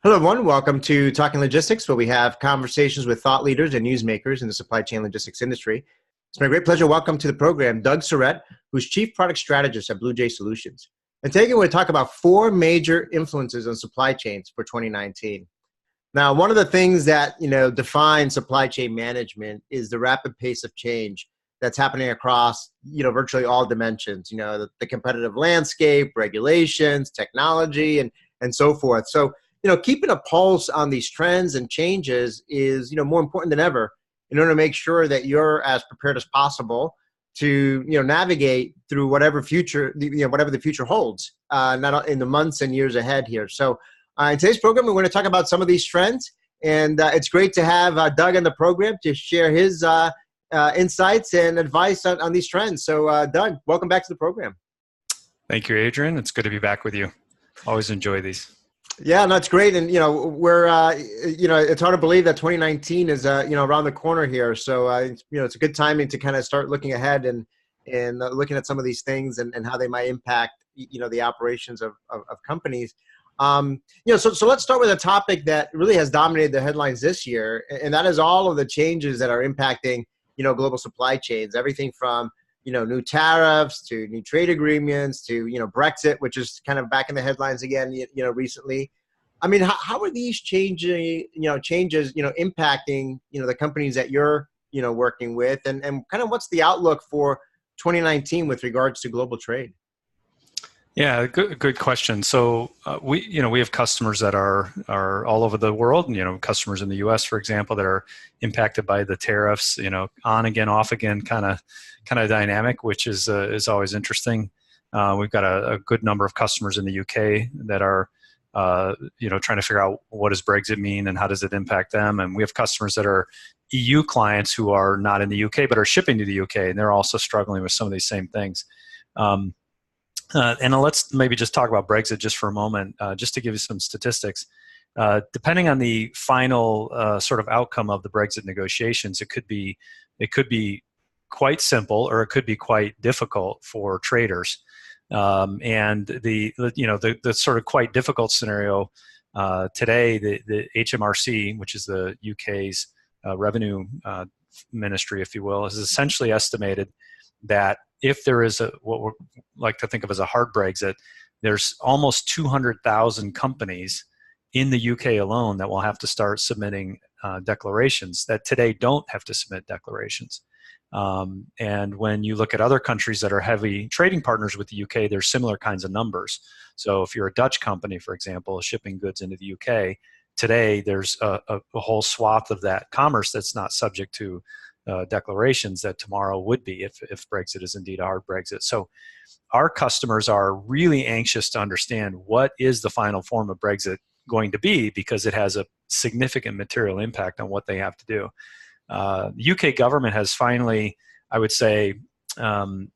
Hello, everyone. Welcome to Talking Logistics, where we have conversations with thought leaders and newsmakers in the supply chain logistics industry. It's my great pleasure to welcome to the program Doug Surrett, who's Chief Product Strategist at BluJay Solutions. And today we're going to talk about four major influences on supply chains for 2019. Now, one of the things that defines supply chain management is the rapid pace of change that's happening across virtually all dimensions. The competitive landscape, regulations, technology, and so forth. So keeping a pulse on these trends and changes is, more important than ever in order to make sure that you're as prepared as possible to, navigate through whatever whatever the future holds, not in the months and years ahead here. So in today's program, we're going to talk about some of these trends, and it's great to have Doug on the program to share his insights and advice on these trends. So Doug, welcome back to the program. Thank you, Adrian. It's good to be back with you. Always enjoy these. Yeah, no, that's great. And, we're, it's hard to believe that 2019 is, around the corner here. So, it's a good timing to kind of start looking ahead and looking at some of these things and how they might impact, the operations of companies. So let's start with a topic that really has dominated the headlines this year. And that is all of the changes that are impacting, global supply chains, everything from new tariffs to new trade agreements to, Brexit, which is kind of back in the headlines again, recently. I mean, how are these changes, impacting, the companies that you're, working with, and kind of what's the outlook for 2019 with regards to global trade? Yeah, good question. So we have customers that are all over the world, and customers in the U.S., for example, that are impacted by the tariffs, on again, off again, kind of dynamic, which is always interesting. We've got a good number of customers in the UK that are trying to figure out what does Brexit mean and how does it impact them, and we have customers that are EU clients who are not in the UK but are shipping to the UK, and they're also struggling with some of these same things. And let's maybe just talk about Brexit just for a moment, just to give you some statistics. Depending on the final sort of outcome of the Brexit negotiations, it could be quite simple or it could be quite difficult for traders. And the sort of quite difficult scenario today, the HMRC, which is the UK's revenue ministry, if you will, has essentially estimated that if there is what we like to think of as a hard Brexit, there's almost 200,000 companies in the UK alone that will have to start submitting declarations that today don't have to submit declarations. And when you look at other countries that are heavy trading partners with the UK, there's similar kinds of numbers. So if you're a Dutch company, for example, shipping goods into the UK, today there's a whole swath of that commerce that's not subject to declarations that tomorrow would be if Brexit is indeed a hard Brexit. So our customers are really anxious to understand what is the final form of Brexit going to be, because it has a significant material impact on what they have to do. The UK government has finally, I would say,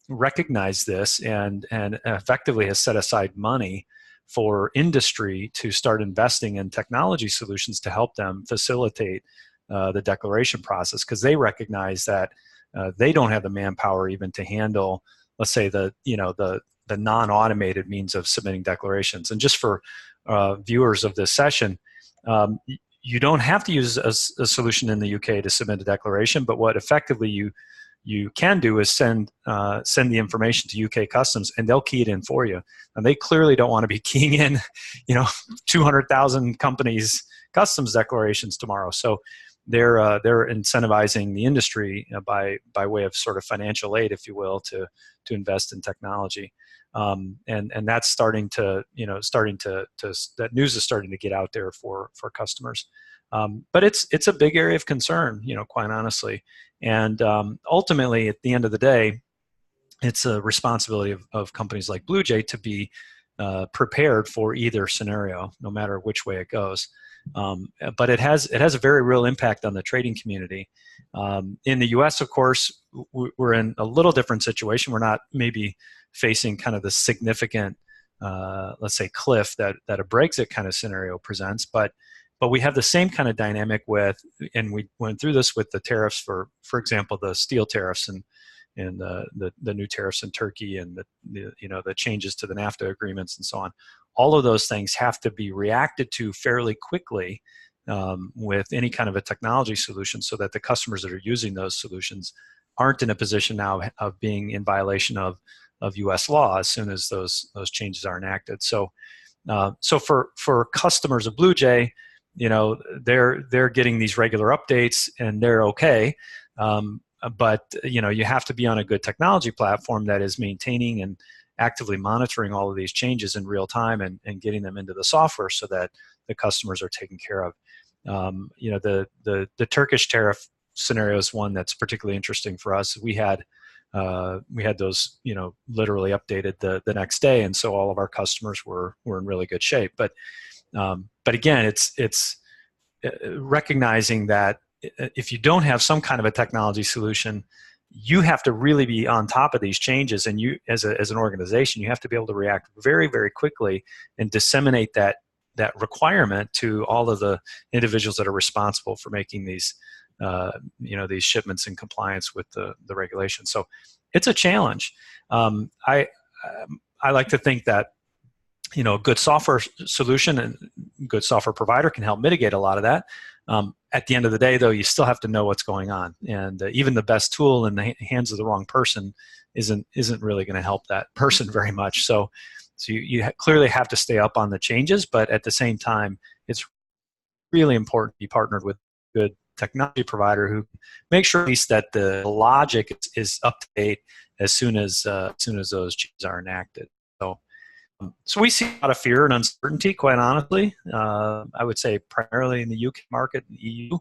recognized this and effectively has set aside money for industry to start investing in technology solutions to help them facilitate the declaration process, because they recognize that they don't have the manpower even to handle, let's say, the non-automated means of submitting declarations. And just for viewers of this session, you don't have to use a solution in the UK to submit a declaration, but what effectively you can do is send the information to UK Customs, and they'll key it in for you. And they clearly don't want to be keying in, 200,000 companies' customs declarations tomorrow. So they're incentivizing the industry by way of sort of financial aid, if you will, to invest in technology. And that's starting to that news is starting to get out there for customers. But it's a big area of concern, quite honestly. And ultimately, at the end of the day, it's a responsibility of companies like BluJay to be prepared for either scenario, no matter which way it goes. But it has a very real impact on the trading community. In the U.S., of course, we're in a little different situation. We're not maybe facing kind of the significant, let's say, cliff that a Brexit kind of scenario presents, but we have the same kind of dynamic with, and we went through this with the tariffs for example, the steel tariffs and the new tariffs in Turkey and the changes to the NAFTA agreements and so on. all of those things have to be reacted to fairly quickly with any kind of a technology solution, so that the customers that are using those solutions aren't in a position now of being in violation of U.S. law as soon as those changes are enacted. So so for customers of BluJay, they're getting these regular updates and they're okay. But you have to be on a good technology platform that is maintaining and actively monitoring all of these changes in real time and getting them into the software so that the customers are taken care of. The Turkish tariff scenario is one that's particularly interesting for us. We had those literally updated the next day, and so all of our customers were in really good shape. But again, it's recognizing that if you don't have some kind of a technology solution, you have to really be on top of these changes, and you as an organization, you have to be able to react very, very quickly and disseminate that requirement to all of the individuals that are responsible for making these these shipments in compliance with the regulations. So it's a challenge. I like to think that a good software solution and good software provider can help mitigate a lot of that. At the end of the day, though, you still have to know what's going on, and even the best tool in the hands of the wrong person isn't really going to help that person very much. So you clearly have to stay up on the changes, but at the same time, it's really important to be partnered with a good technology provider who makes sure at least that the logic is up to date as soon as those changes are enacted. So we see a lot of fear and uncertainty, quite honestly. I would say primarily in the UK market and EU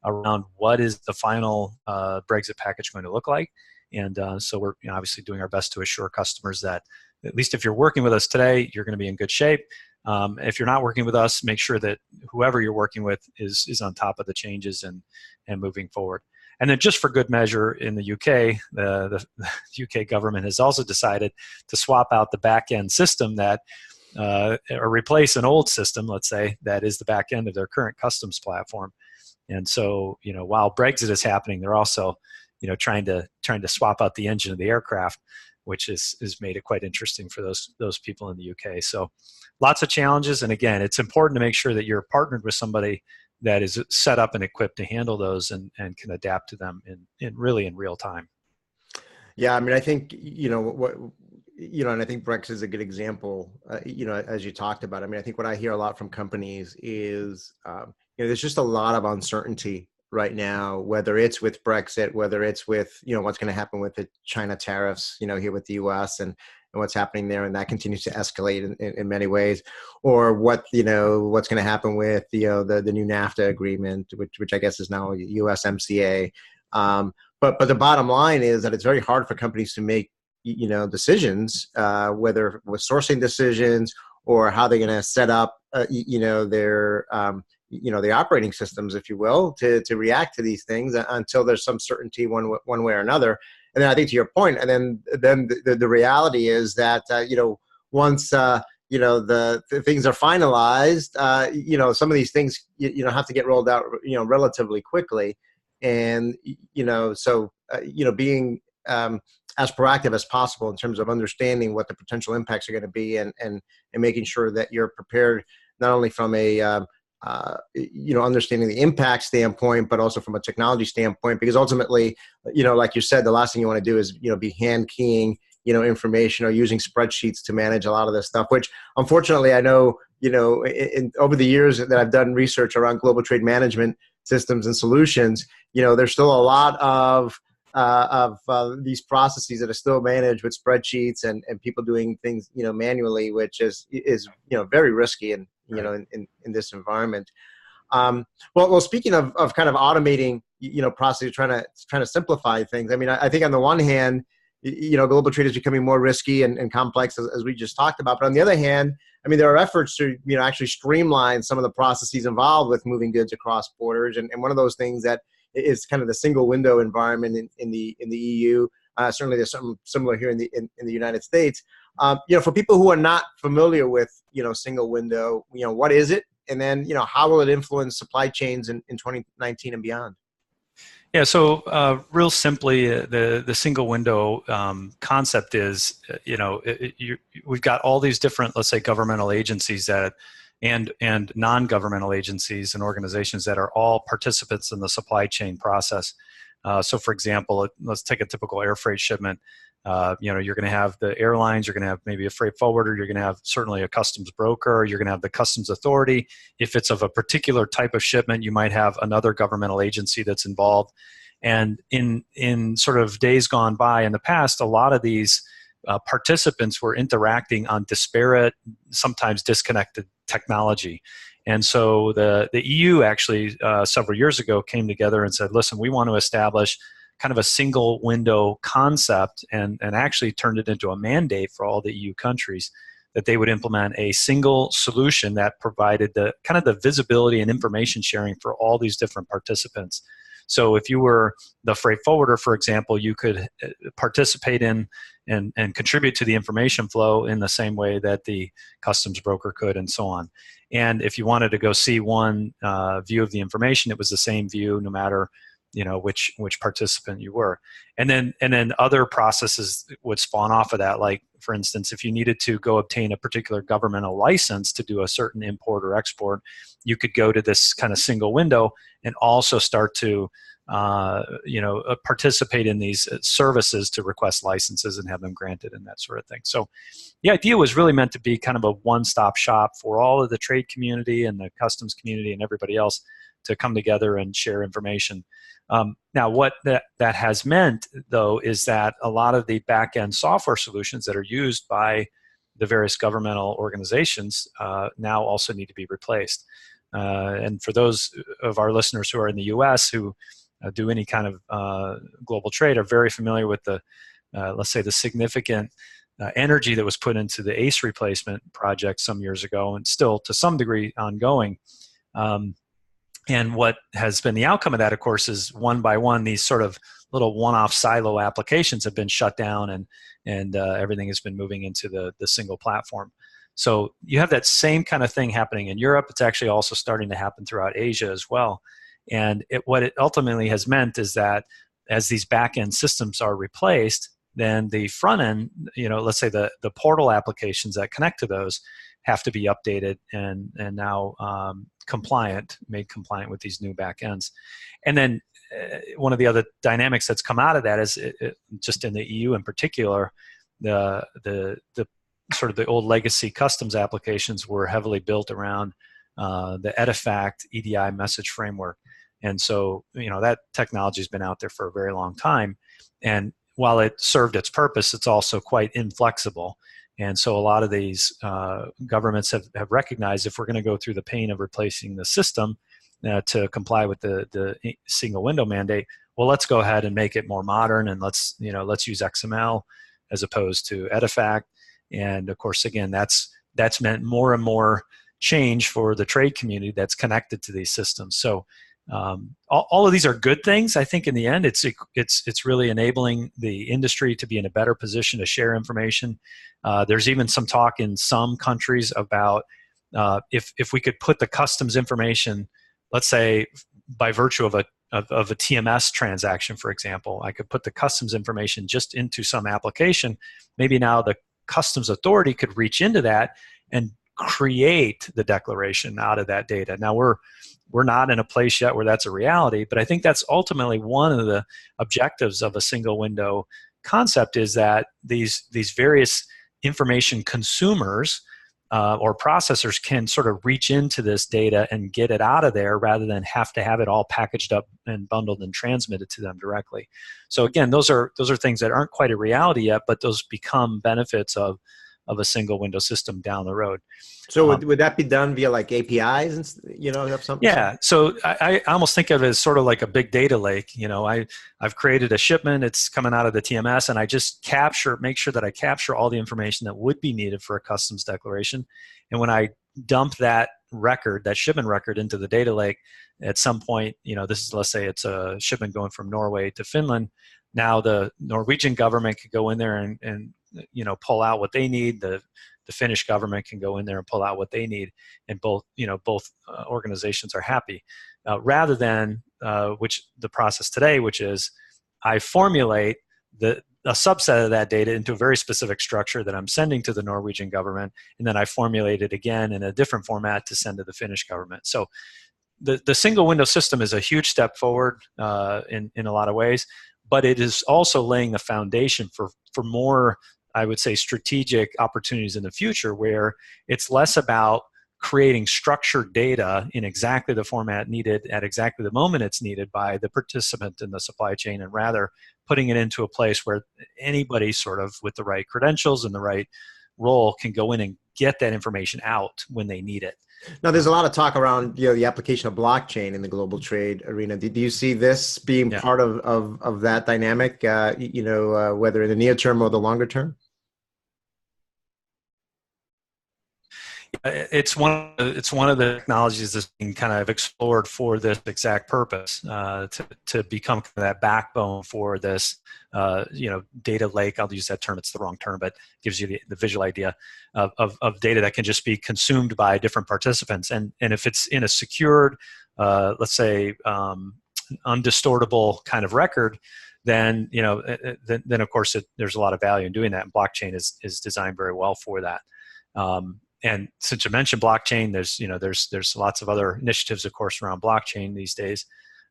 around what is the final Brexit package going to look like. And so we're obviously doing our best to assure customers that at least if you're working with us today, you're going to be in good shape. If you're not working with us, make sure that whoever you're working with is on top of the changes and moving forward. And then just for good measure, in the UK, the UK government has also decided to swap out the back-end system or replace an old system, let's say, that is the back end of their current customs platform. And so, while Brexit is happening, they're also, trying to swap out the engine of the aircraft, which has made it quite interesting for those people in the UK. So lots of challenges. And again, it's important to make sure that you're partnered with somebody that is set up and equipped to handle those and can adapt to them in real time. Yeah, I mean, I think, and I think Brexit is a good example, as you talked about. I mean, I think what I hear a lot from companies is, there's just a lot of uncertainty right now, whether it's with Brexit, whether it's with, what's going to happen with the China tariffs, here with the US and what's happening there. And that continues to escalate in many ways, or what's going to happen with, the new NAFTA agreement, which I guess is now USMCA. But the bottom line is that it's very hard for companies to make, decisions, whether with sourcing decisions or how they're going to set up, their, the operating systems, if you will, to react to these things until there's some certainty one way or another. And then I think to your point, and then the reality is that, once, the things are finalized, some of these things, have to get rolled out, relatively quickly. And, so, being as proactive as possible in terms of understanding what the potential impacts are going to be and making sure that you're prepared not only from a, understanding the impact standpoint, but also from a technology standpoint, because ultimately, like you said, the last thing you want to do is, be hand keying, information or using spreadsheets to manage a lot of this stuff, which unfortunately I know, over the years that I've done research around global trade management systems and solutions, there's still a lot of these processes that are still managed with spreadsheets and people doing things, manually, which is very risky and, in this environment. Well, speaking of kind of automating, processes, trying to simplify things. I mean, I think on the one hand, global trade is becoming more risky and complex as we just talked about. But on the other hand, I mean, there are efforts to, actually streamline some of the processes involved with moving goods across borders. And one of those things that is kind of the single window environment in the EU. Certainly there's something similar here in the United States. For people who are not familiar with, single window, what is it? And then, how will it influence supply chains in 2019 and beyond? Yeah, so real simply, the single window concept is, we've got all these different, let's say, governmental agencies that, and non-governmental agencies and organizations that are all participants in the supply chain process. So, for example, let's take a typical air freight shipment. You're going to have the airlines, you're going to have maybe a freight forwarder, you're going to have certainly a customs broker, you're going to have the customs authority. If it's of a particular type of shipment, you might have another governmental agency that's involved. And in sort of days gone by in the past, a lot of these participants were interacting on disparate, sometimes disconnected technology. And so the EU actually several years ago came together and said, listen, we want to establish kind of a single window concept, and actually turned it into a mandate for all the EU countries that they would implement a single solution that provided the kind of the visibility and information sharing for all these different participants. So if you were the freight forwarder, for example, you could participate in and contribute to the information flow in the same way that the customs broker could, and so on. And if you wanted to go see one view of the information, it was the same view no matter which participant you were. And then other processes would spawn off of that. Like, for instance, if you needed to go obtain a particular governmental license to do a certain import or export, you could go to this kind of single window and also start to participate in these services to request licenses and have them granted and that sort of thing. So the idea was really meant to be kind of a one-stop shop for all of the trade community and the customs community and everybody else to come together and share information. Now, what that has meant, though, is that a lot of the back-end software solutions that are used by the various governmental organizations now also need to be replaced. And for those of our listeners who are in the U.S. who do any kind of global trade are very familiar with the, let's say, the significant energy that was put into the ACE replacement project some years ago, and still to some degree ongoing. And what has been the outcome of that, of course, is one by one, these sort of little one-off silo applications have been shut down, and everything has been moving into the single platform. So you have that same kind of thing happening in Europe. It's actually also starting to happen throughout Asia as well. And what it ultimately has meant is that as these back-end systems are replaced, then the front end, let's say the portal applications that connect to those have to be updated and now made compliant with these new backends. And then one of the other dynamics that's come out of that is just in the EU in particular, the sort of the old legacy customs applications were heavily built around the EDIFACT EDI message framework. And so, that technology has been out there for a very long time. And while it served its purpose, it's also quite inflexible. And so a lot of these governments have recognized, if we're going to go through the pain of replacing the system to comply with the single window mandate, well, let's go ahead and make it more modern, and let's use XML as opposed to EDIFACT. And of course, again, that's meant more and more change for the trade community that's connected to these systems. So all of these are good things. I think in the end, it's really enabling the industry to be in a better position to share information. There's even some talk in some countries about if we could put the customs information, let's say by virtue of a TMS transaction, for example, I could put the customs information just into some application. Maybe now the customs authority could reach into that and create the declaration out of that data. Now we're not in a place yet where that's a reality, but I think that's ultimately one of the objectives of a single window concept, is that these various information consumers or processors can sort of reach into this data and get it out of there, rather than have to have it all packaged up and bundled and transmitted to them directly. So again, those are things that aren't quite a reality yet, but those become benefits of a single window system down the road. So would that be done via like APIs and have something? Yeah. So I almost think of it as sort of like a big data lake. I've created a shipment, it's coming out of the TMS, and I just make sure that I capture all the information that would be needed for a customs declaration. And when I dump that shipment record into the data lake, at some point, let's say it's a shipment going from Norway to Finland. Now the Norwegian government could go in there and pull out what they need. The Finnish government can go in there and pull out what they need, and both organizations are happy. rather than which the process today, which is I formulate a subset of that data into a very specific structure that I'm sending to the Norwegian government, and then I formulate it again in a different format to send to the Finnish government. So the single window system is a huge step forward in a lot of ways, but it is also laying the foundation for more, I would say, strategic opportunities in the future, where it's less about creating structured data in exactly the format needed at exactly the moment it's needed by the participant in the supply chain, and rather putting it into a place where anybody sort of with the right credentials and the right role can go in and get that information out when they need it. Now, there's a lot of talk around the application of blockchain in the global trade arena. Do you see this being part of that dynamic? Whether in the near term or the longer term? It's one of the technologies that's being kind of explored for this exact purpose, to become kind of that backbone for this data lake. I'll use that term, it's the wrong term, but gives you the visual idea of data that can just be consumed by different participants. And if it's in a secured, let's say, undistortable kind of record, then then of course there's a lot of value in doing that. And blockchain is designed very well for that. And since you mentioned blockchain, there's lots of other initiatives, of course, around blockchain these days.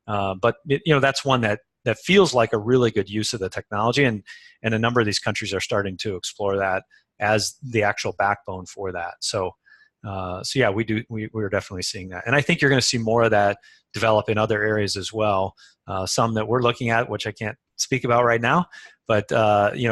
But that's one that feels like a really good use of the technology, and a number of these countries are starting to explore that as the actual backbone for that. So yeah, we're definitely seeing that, and I think you're going to see more of that develop in other areas as well. Some that we're looking at, which I can't speak about right now, but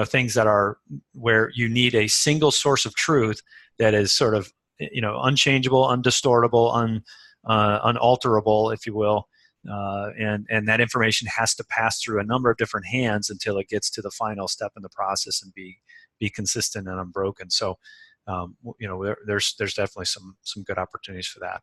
things that are where you need a single source of truth that is sort of unchangeable, undistortable, unalterable, if you will, and that information has to pass through a number of different hands until it gets to the final step in the process and be consistent and unbroken. So there's definitely some good opportunities for that.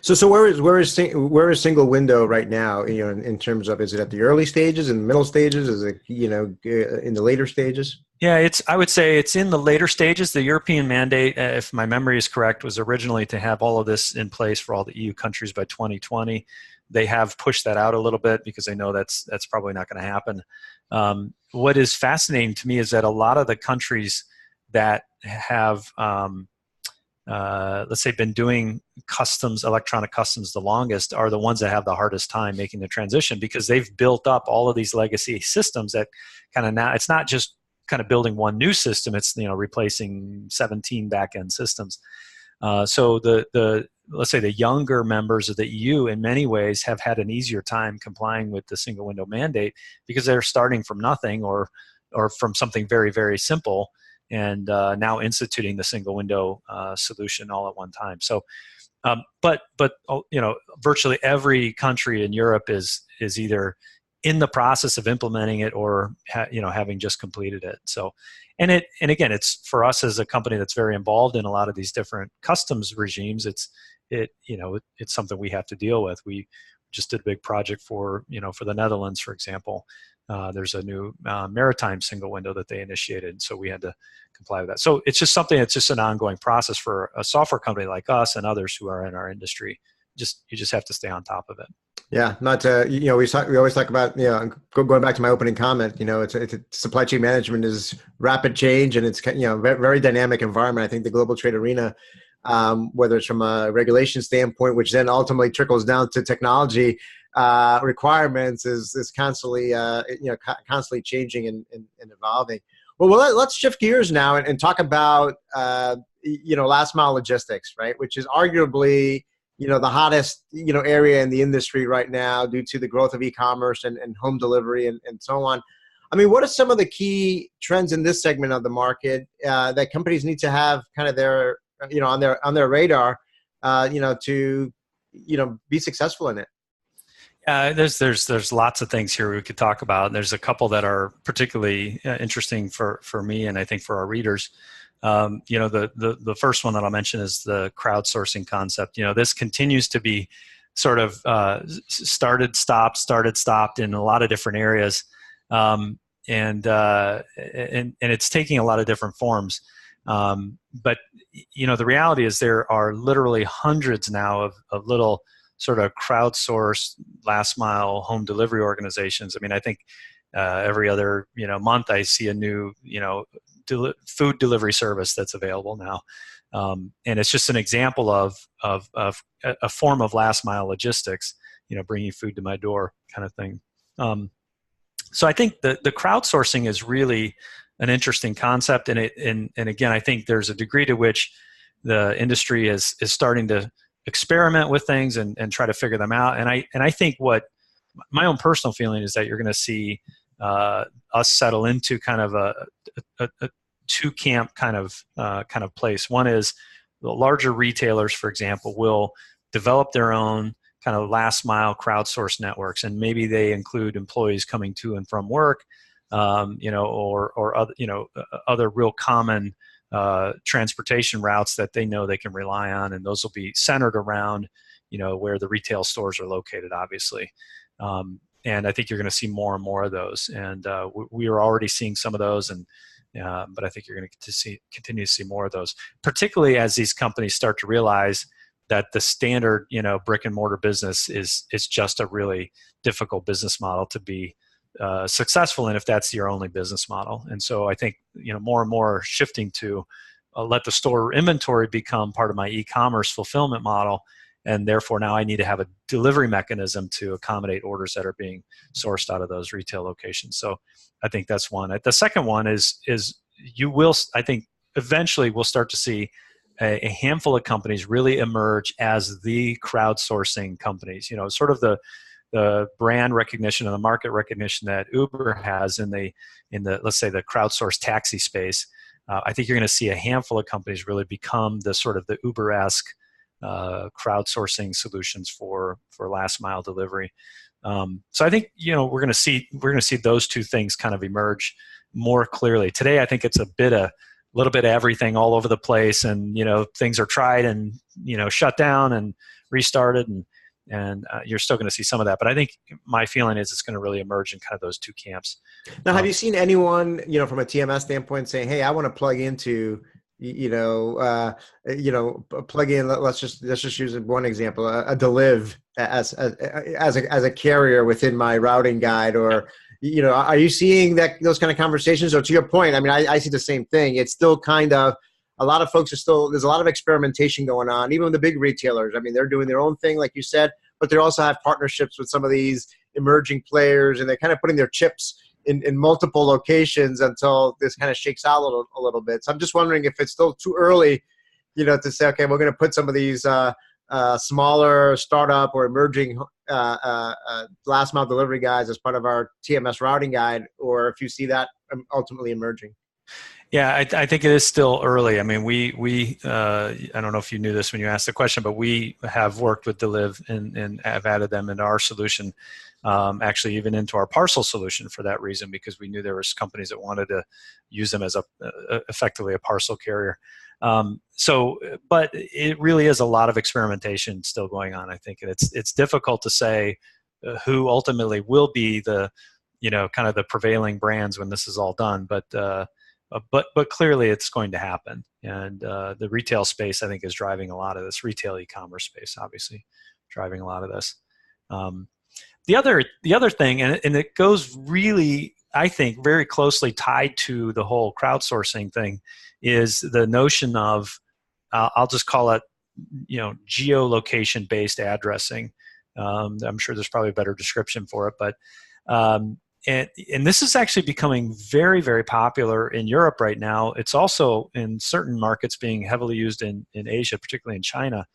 So where is single window right now? In terms of, is it at the early stages, in the middle stages, is it in the later stages? Yeah, I would say it's in the later stages. The European mandate, if my memory is correct, was originally to have all of this in place for all the EU countries by 2020. They have pushed that out a little bit because they know that's probably not going to happen. What is fascinating to me is that a lot of the countries that have let's say been doing electronic customs the longest are the ones that have the hardest time making the transition, because they've built up all of these legacy systems that kind of, now it's not just kind of building one new system, it's replacing 17 back-end systems. So let's say the younger members of the EU in many ways have had an easier time complying with the single window mandate because they're starting from nothing or from something very, very simple, and now instituting the single window solution all at one time. So, but virtually every country in Europe is either in the process of implementing it or having just completed it. So, and again, it's for us as a company that's very involved in a lot of these different customs regimes. It's something we have to deal with. We just did a big project for the Netherlands, for example. There's a new maritime single window that they initiated, so we had to comply with that. So it's just something that's just an ongoing process for a software company like us and others who are in our industry. You just have to stay on top of it. Yeah, we always talk about, going back to my opening comment, it's supply chain management is rapid change, and it's very, very dynamic environment. I think the global trade arena, whether it's from a regulation standpoint, which then ultimately trickles down to technology requirements, is constantly constantly changing and evolving. Well, let's shift gears now and talk about last mile logistics, right? Which is arguably the hottest area in the industry right now due to the growth of e-commerce and home delivery and so on. I mean, what are some of the key trends in this segment of the market that companies need to have kind of their on their radar to be successful in it? There's lots of things here we could talk about. There's a couple that are particularly interesting for me, and I think for our readers. The first one that I'll mention is the crowdsourcing concept. This continues to be sort of started, stopped in a lot of different areas, and it's taking a lot of different forms. But the reality is there are literally hundreds now of little sort of crowdsourced last mile home delivery organizations. I mean, I think every other month I see a new food delivery service that's available now, and it's just an example of a form of last mile logistics, bringing food to my door kind of thing. So I think the crowdsourcing is really an interesting concept, and again, I think there's a degree to which the industry is starting to experiment with things and try to figure them out. And I think what my own personal feeling is that you're going to see us settle into kind of a two camp kind of place. One is the larger retailers, for example, will develop their own kind of last mile crowdsourced networks, and maybe they include employees coming to and from work, or other, other real common transportation routes that they know they can rely on, and those will be centered around, where the retail stores are located, obviously. And I think you're going to see more and more of those, and we are already seeing some of those, and but I think you're going to continue to see more of those, particularly as these companies start to realize that the standard, brick and mortar business is just a really difficult business model to be successful in if that's your only business model. And so I think more and more shifting to let the store inventory become part of my e-commerce fulfillment model, and therefore now I need to have a delivery mechanism to accommodate orders that are being sourced out of those retail locations. So I think that's one. The second one is you will, I think, eventually we'll start to see a handful of companies really emerge as the crowdsourcing companies. Sort of the brand recognition and the market recognition that Uber has in the let's say the crowdsourced taxi space. I think you're going to see a handful of companies really become the sort of the Uber-esque crowdsourcing solutions for last mile delivery. So I think we're going to see those two things kind of emerge more clearly. Today, I think it's a little bit of everything all over the place, and things are tried and shut down and restarted, and you're still going to see some of that. But I think my feeling is it's going to really emerge in kind of those two camps. Now, have you seen anyone from a TMS standpoint saying, "Hey, I want to plug into plug in"? Let's just use one example: a Deliv as a carrier within my routing guide, or are you seeing those kind of conversations? Or to your point, I mean, I see the same thing. It's still kind of, a lot of folks there's a lot of experimentation going on, even with the big retailers. I mean, they're doing their own thing, like you said, but they also have partnerships with some of these emerging players, and they're kind of putting their chips in multiple locations until this kind of shakes out a little bit. So I'm just wondering if it's still too early, to say, okay, we're going to put some of these smaller startup or emerging last mile delivery guys as part of our TMS routing guide, or if you see that ultimately emerging. Yeah, I think it is still early. I mean, we I don't know if you knew this when you asked the question, but we have worked with Deliv and have added them into our solution, actually even into our parcel solution for that reason, because we knew there was companies that wanted to use them as effectively a parcel carrier. But it really is a lot of experimentation still going on. I think it's difficult to say who ultimately will be the kind of the prevailing brands when this is all done, but clearly it's going to happen, and the retail space, I think, is driving a lot of this. Retail e-commerce space, obviously, driving a lot of this. The other thing, and it goes really, I think, very closely tied to the whole crowdsourcing thing, is the notion of I'll just call it geolocation based addressing. I'm sure there's probably a better description for it, but and this is actually becoming very, very popular in Europe right now. It's also in certain markets being heavily used in Asia, particularly in China.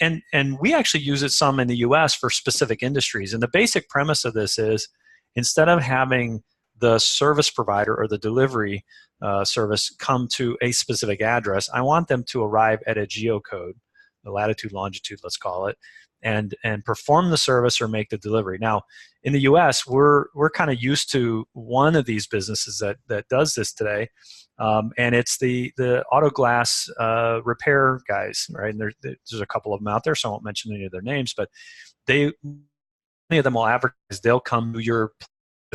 And we actually use it some in the US for specific industries. And the basic premise of this is, instead of having the service provider or the delivery service come to a specific address, I want them to arrive at a geocode, the latitude, longitude, let's call it, and perform the service or make the delivery. Now, in the U.S., we're kind of used to one of these businesses that does this today, and it's the auto glass repair guys, right? And there's a couple of them out there, so I won't mention any of their names, but many of them will advertise. They'll come to your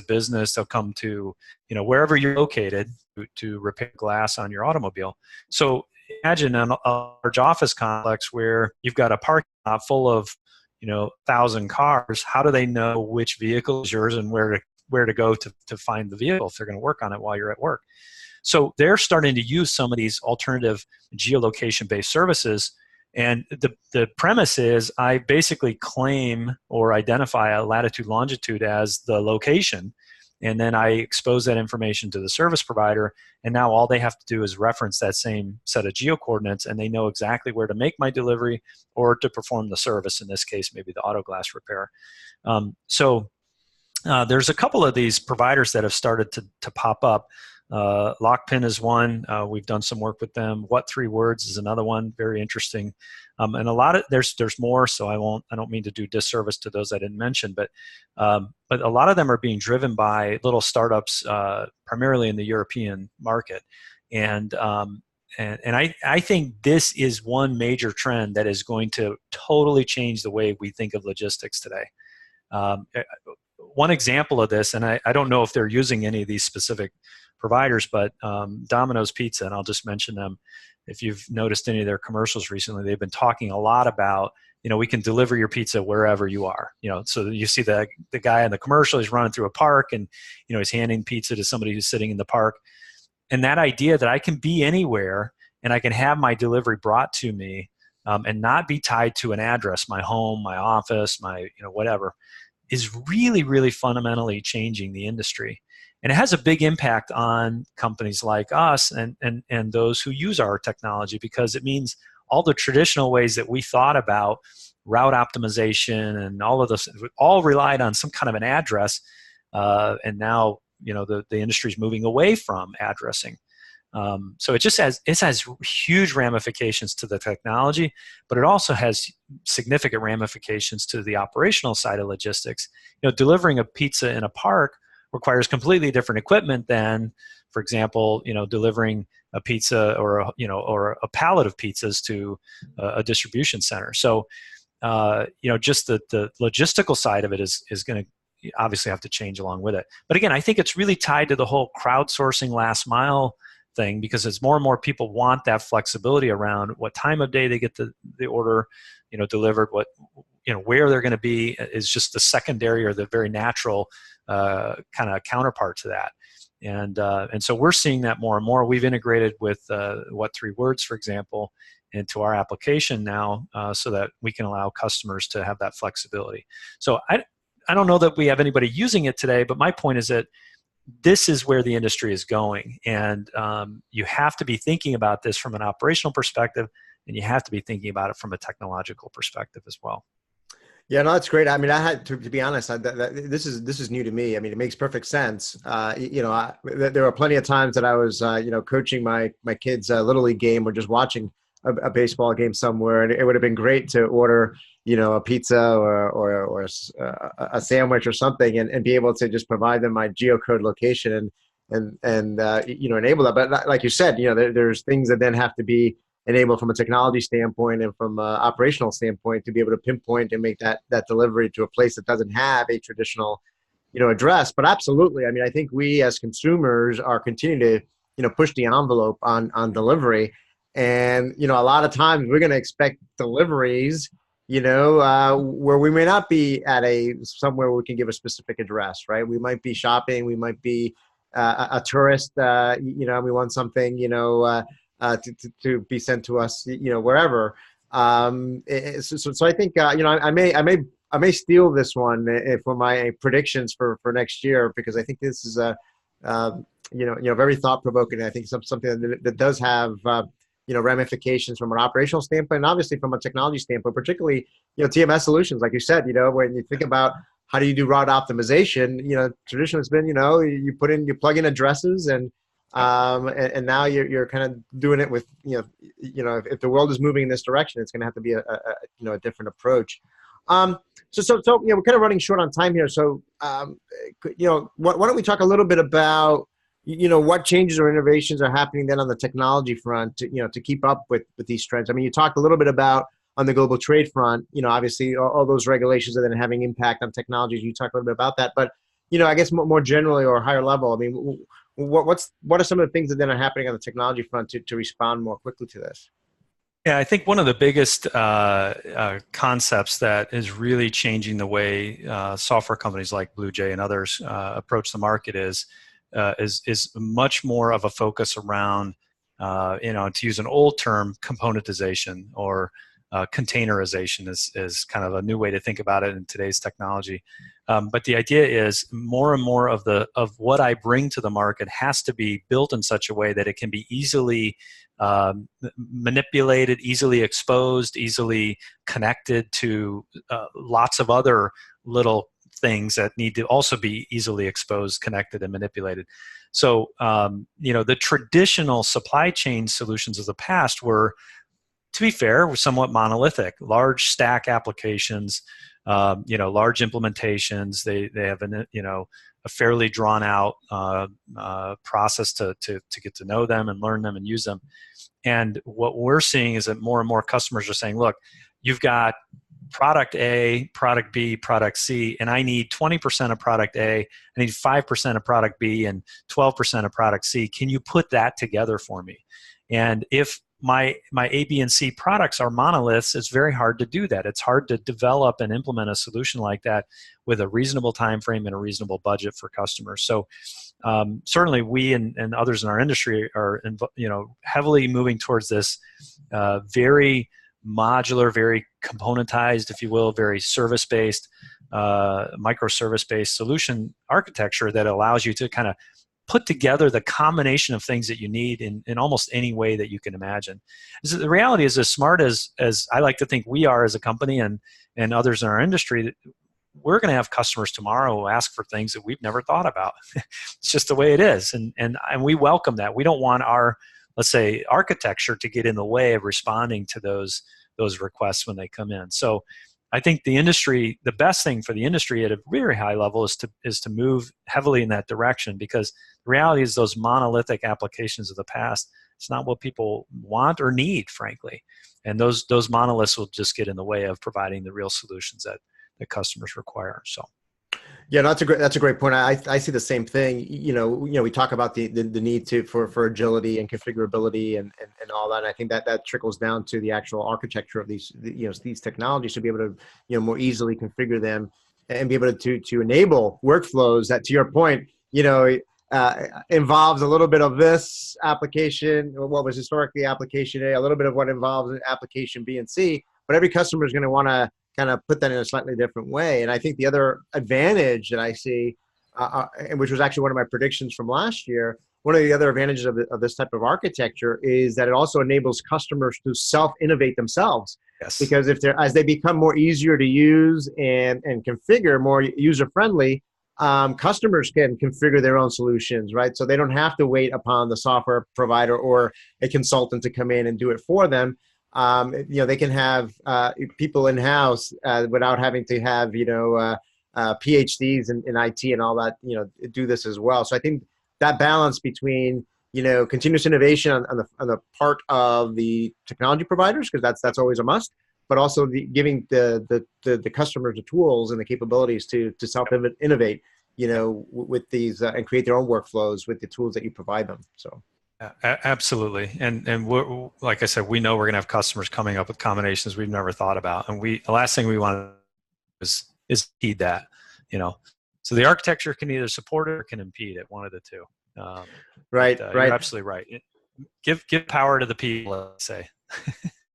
business. They'll come to wherever you're located to repair glass on your automobile. So imagine a large office complex where you've got a parking lot full of 1,000 cars, how do they know which vehicle is yours and where to go to find the vehicle if they're going to work on it while you're at work? So they're starting to use some of these alternative geolocation-based services. And the premise is I basically claim or identify a latitude, longitude as the location, and then I expose that information to the service provider, and now all they have to do is reference that same set of geocoordinates, and they know exactly where to make my delivery or to perform the service, in this case, maybe the auto glass repair. There's a couple of these providers that have started to pop up. Lockpin is one. We've done some work with them. What 3 Words is another one. Very interesting. And a lot of there's more. So I don't mean to do disservice to those I didn't mention, but a lot of them are being driven by little startups, primarily in the European market. And I think this is one major trend that is going to totally change the way we think of logistics today. One example of this, and I don't know if they're using any of these specific providers, but Domino's Pizza, and I'll just mention them. If you've noticed any of their commercials recently, they've been talking a lot about, we can deliver your pizza wherever you are. So you see the guy in the commercial, he's running through a park and, he's handing pizza to somebody who's sitting in the park. And that idea that I can be anywhere and I can have my delivery brought to me and not be tied to an address, my home, my office, my, whatever, is really, really fundamentally changing the industry. And it has a big impact on companies like us and those who use our technology, because it means all the traditional ways that we thought about route optimization and all of this, all relied on some kind of an address. And now, the industry is moving away from addressing. So it has huge ramifications to the technology, but it also has significant ramifications to the operational side of logistics. Delivering a pizza in a park requires completely different equipment than, for example, delivering a pizza or a pallet of pizzas to a distribution center. So, just the logistical side of it is going to obviously have to change along with it. But again, I think it's really tied to the whole crowdsourcing last mile thing, because as more and more people want that flexibility around what time of day they get the order, delivered, where they're going to be is just the secondary or the very natural kind of counterpart to that. And so we're seeing that more and more. We've integrated with What 3 Words, for example, into our application now, so that we can allow customers to have that flexibility. So I don't know that we have anybody using it today, but my point is that this is where the industry is going. And you have to be thinking about this from an operational perspective, and you have to be thinking about it from a technological perspective as well. Yeah, no, that's great. I mean, I had to be honest. This is new to me. I mean, it makes perfect sense. There were plenty of times that I was, coaching my kids' little league game or just watching a baseball game somewhere, and it would have been great to order, a pizza or a sandwich or something, and be able to just provide them my geocode location and enable that. But like you said, there's things that then have to be enabled from a technology standpoint and from an operational standpoint to be able to pinpoint and make that delivery to a place that doesn't have a traditional, address. But absolutely, I mean, I think we as consumers are continuing to, push the envelope on delivery. And, a lot of times we're going to expect deliveries, where we may not be at somewhere where we can give a specific address, right? We might be shopping, we might be a tourist, we want something, to be sent to us, wherever. So I think, I may steal this one for my predictions for next year, because I think this is very thought provoking. I think something that does have, ramifications from an operational standpoint, and obviously from a technology standpoint, particularly, TMS solutions, like you said, when you think about how do you do route optimization, traditionally it's been, you plug in addresses and now you're kind of doing it with, if the world is moving in this direction, it's going to have to be a different approach. So we're kind of running short on time here. So, why don't we talk a little bit about, what changes or innovations are happening then on the technology front to keep up with these trends? I mean, you talked a little bit about on the global trade front, obviously all those regulations are then having impact on technologies. You talked a little bit about that, but, I guess more generally or higher level, I mean, what are some of the things that then are happening on the technology front to respond more quickly to this? Yeah, I think one of the biggest concepts that is really changing the way software companies like BluJay and others approach the market is much more of a focus around, to use an old term, componentization or containerization is kind of a new way to think about it in today's technology. But the idea is more and more of what I bring to the market has to be built in such a way that it can be easily manipulated, easily exposed, easily connected to lots of other little things that need to also be easily exposed, connected, and manipulated. So, the traditional supply chain solutions of the past were, to be fair, were somewhat monolithic, large stack applications, large implementations. They have a fairly drawn out process to get to know them and learn them and use them. And what we're seeing is that more and more customers are saying, look, you've got product A, product B, product C, and I need 20% of product A, I need 5% of product B, and 12% of product C. Can you put that together for me? And if my A, B, and C products are monoliths, it's very hard to do that. It's hard to develop and implement a solution like that with a reasonable time frame and a reasonable budget for customers. So certainly we and others in our industry are heavily moving towards this very modular, very componentized, if you will, very service-based, microservice-based solution architecture that allows you to kind of put together the combination of things that you need in almost any way that you can imagine. So the reality is, as smart as I like to think we are as a company and others in our industry, we're going to have customers tomorrow who ask for things that we've never thought about. It's just the way it is. And we welcome that. We don't want our, let's say, architecture to get in the way of responding to those requests when they come in. So I think the best thing for the industry at a very high level is to move heavily in that direction, because the reality is those monolithic applications of the past, it's not what people want or need, frankly. And those monoliths will just get in the way of providing the real solutions that customers require. So. Yeah, that's a great point. I see the same thing. We talk about the need for agility and configurability and all that. And I think that trickles down to the actual architecture of these technologies to be able to more easily configure them and be able to enable workflows that, to your point, involves a little bit of this application, what was historically application A, a little bit of what involves application B and C. But every customer is going to want to kind of put that in a slightly different way. And I think the other advantage that I see, which was actually one of my predictions from last year, one of the other advantages of this type of architecture is that it also enables customers to self-innovate themselves. Yes. Because as they become more easier to use and configure, more user-friendly, customers can configure their own solutions, right? So they don't have to wait upon the software provider or a consultant to come in and do it for them. They can have people in-house without having to have, PhDs in IT and all that, do this as well. So I think that balance between, continuous innovation on the part of the technology providers, because that's always a must, but also giving the customers the tools and the capabilities to self-innovate, with these and create their own workflows with the tools that you provide them. So. Absolutely, and we're, like I said, we know we're going to have customers coming up with combinations we've never thought about, and the last thing we want is impede that, So the architecture can either support it or can impede it, one of the two. Right. You're absolutely right. Give power to the people, let's say.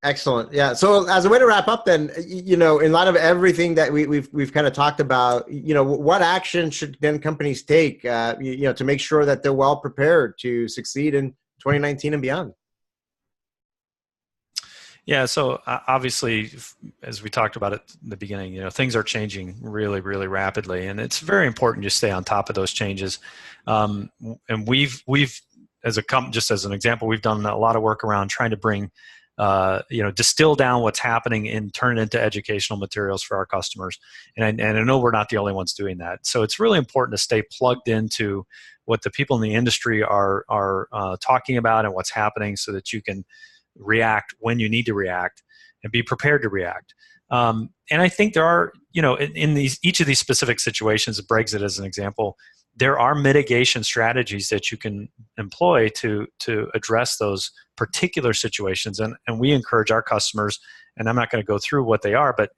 Excellent. Yeah. So as a way to wrap up, then, in light of everything that we've kind of talked about, what action should then companies take, to make sure that they're well prepared to succeed in 2019 and beyond? Yeah. So obviously, as we talked about at the beginning, things are changing really, really rapidly, and it's very important to stay on top of those changes. And we've as a company, just as an example, we've done a lot of work around trying to bring distill down what's happening and turn it into educational materials for our customers. And I know we're not the only ones doing that. So it's really important to stay plugged into what the people in the industry are talking about and what's happening, so that you can react when you need to react and be prepared to react. And I think there are, in each of these specific situations, Brexit as an example, there are mitigation strategies that you can employ to address those particular situations. And we encourage our customers, and I'm not going to go through what they are, but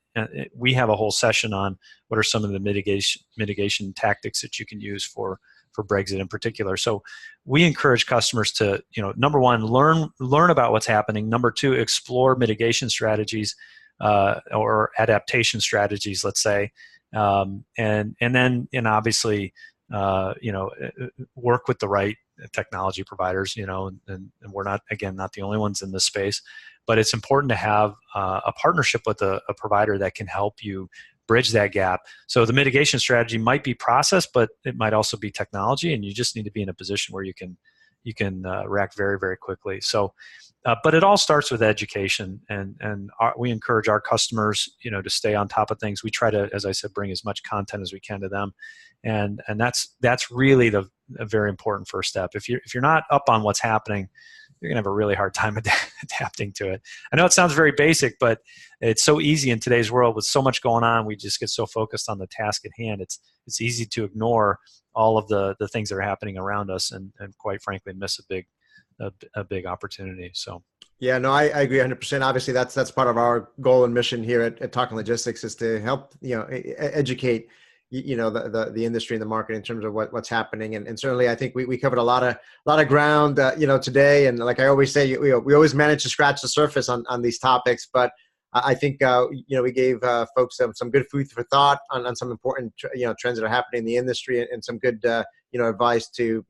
we have a whole session on what are some of the mitigation tactics that you can use for Brexit in particular. So we encourage customers to, number one, learn about what's happening. Number two, explore mitigation strategies or adaptation strategies, let's say, and then obviously work with the right technology providers. And we're not the only ones in this space, but it's important to have a partnership with a provider that can help you bridge that gap. So the mitigation strategy might be process, but it might also be technology, and you just need to be in a position where you can react very, very quickly. So, but it all starts with education, and we encourage our customers, to stay on top of things. We try to, as I said, bring as much content as we can to them, and that's really a very important first step. If you're not up on what's happening, you're going to have a really hard time adapting to it. I know it sounds very basic, but it's so easy in today's world with so much going on. We just get so focused on the task at hand. It's easy to ignore all of the things that are happening around us, and quite frankly, miss a big opportunity. So. Yeah, no, I agree 100%. Obviously, that's part of our goal and mission here at Talking Logistics, is to help educate the industry and the market in terms of what's happening. And certainly, I think we covered a lot of ground today. And like I always say, we always manage to scratch the surface on these topics. But I think we gave folks some good food for thought on some important trends that are happening in the industry, and some good advice to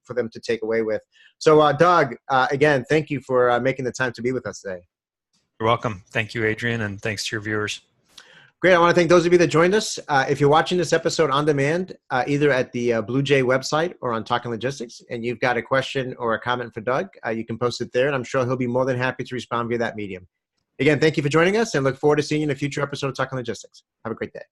for them to take away with. So Doug, again, thank you for making the time to be with us today. You're welcome. Thank you, Adrian, and thanks to your viewers. Great. I want to thank those of you that joined us. If you're watching this episode on demand, either at the BluJay website or on Talking Logistics, and you've got a question or a comment for Doug, you can post it there, and I'm sure he'll be more than happy to respond via that medium. Again, thank you for joining us, and look forward to seeing you in a future episode of Talking Logistics. Have a great day.